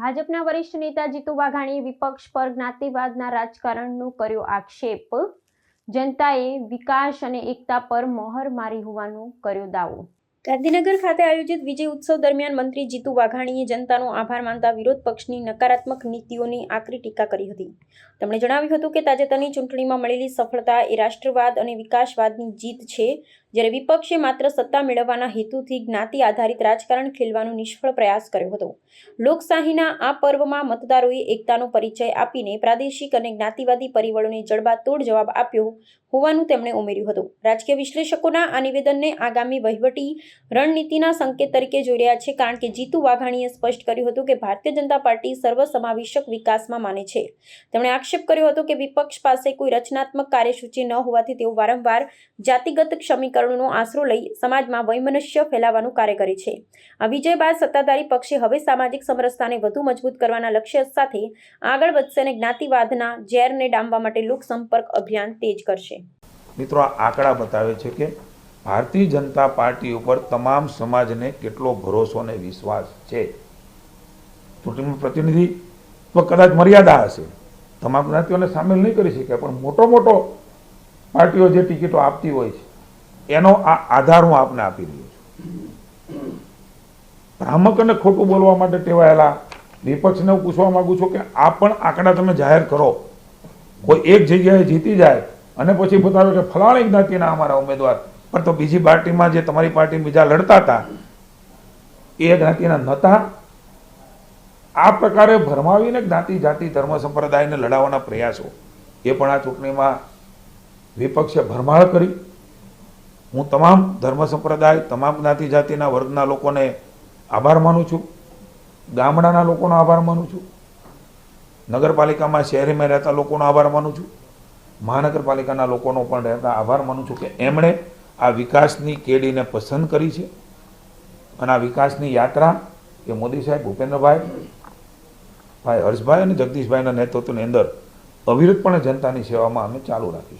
ભાજપના વરિષ્ઠ નેતા જીતુ વાઘાણીએ વિપક્ષ પર જ્ઞાતિવાદના રાજકારણનો કર્યો આક્ષેપ। જનતાએ વિકાસ અને એકતા પર મોહર મારી હોવાનો કર્યો દાવો। ગાંધીનગર ખાતે આયોજિત વિજય ઉત્સવ દરમિયાન મંત્રી જીતુ વાઘાણીએ જનતાનો આભાર માનતા વિરોધ પક્ષની નકારાત્મક નીતિઓની આકરી ટીકા કરી હતી। તેમણે જણાવ્યું હતું કે તાજેતરની ચૂંટણીમાં મળેલી સફળતા એ રાષ્ટ્રવાદ અને વિકાસવાદની જીત છે, જ્યારે વિપક્ષે માત્ર સત્તા મેળવવાના હેતુથી જ્ઞાતિ આધારિત રાજકારણ ખેલવાનો નિષ્ફળ પ્રયાસ કર્યો હતો। લોકશાહીના આ પર્વમાં મતદારોએ એકતાનો પરિચય આપીને પ્રાદેશિક અને જ્ઞાતિવાદી પરિબળોને જડબાતોડ જવાબ આપ્યો હોવાનું તેમણે ઉમેર્યું હતું। રાજકીય વિશ્લેષકોના આ નિવેદનને આગામી વહીવટી રણનીતિના સંકેત તરીકે જોઈ રહ્યા છે, કારણ કે જીતુ વાઘાણીએ સ્પષ્ટ કર્યું હતું કે ભારતીય જનતા પાર્ટી સર્વસમાવેશક વિકાસમાં માને છે। તેમણે આક્ષેપ કર્યો હતો કે વિપક્ષ પાસે કોઈ રચનાત્મક કાર્યસૂચિ ન હોવાથી તેઓ વારંવાર જાતિગત સમીકરણોનો આશરો લઈ સમાજમાં વૈમનસ્ય ફેલાવવાનું કાર્ય કરે છે। આ વિજય બાદ સત્તાધારી પક્ષે હવે સામાજિક સમરસતાને વધુ મજબૂત કરવાના લક્ષ્ય સાથે આગળ વધશે અને જ્ઞાતિવાદના ઝેરને ડામવા માટે લોકસંપર્ક અભિયાન તેજ કરશે। મિત્રો, આ આંકડા બતાવે છે કે ભારતીય જનતા પાર્ટી ઉપર તમામ સમાજને કેટલો ભરોસો અને વિશ્વાસ છે। ચૂંટણીમાં પ્રતિનિધિત્વ કદાચ મર્યાદા હશે, તમામ જ્ઞાતિઓને સામેલ નહીં કરી શકે, પણ મોટો પાર્ટીઓ જે ટિકિટો આપતી હોય છે એનો આ આધાર હું આપને આપી રહ્યો છું। ભ્રામક અને ખોટું બોલવા માટે ટેવાયેલા વિપક્ષને હું પૂછવા માંગુ છું કે આ પણ આંકડા તમે જાહેર કરો। કોઈ એક જગ્યાએ જીતી જાય અને પછી બતાવે કે ફલાણી જ્ઞાતિના અમારા ઉમેદવાર, પણ તો બીજી પાર્ટીમાં જે તમારી પાર્ટી બીજા લડતા હતા એ જ્ઞાતિના નહોતા। આ પ્રકારે ભરમાવીને જ્ઞાતિ જાતિ ધર્મ સંપ્રદાયને લડાવવાના પ્રયાસો એ પણ આ ચૂંટણીમાં વિપક્ષે ભરમાળ કરી। હું તમામ ધર્મ સંપ્રદાય, તમામ જ્ઞાતિ જાતિના વર્ગના લોકોને આભાર માનું છું, ગામડાના લોકોનો આભાર માનું છું, નગરપાલિકામાં શહેરીમાં રહેતા લોકોનો આભાર માનું છું, મહાનગરપાલિકાના લોકોનો પણ રહેતા આભાર માનું છું કે એમણે આ વિકાસની કેડીને પસંદ કરી છે અને આ વિકાસની યાત્રા એ મોદી સાહેબ, ભૂપેન્દ્રભાઈ, ભાઈ હર્ષભાઈ અને જગદીશભાઈના નેતૃત્વની અંદર અવિરતપણે જનતાની સેવામાં અમે ચાલુ રાખીશું।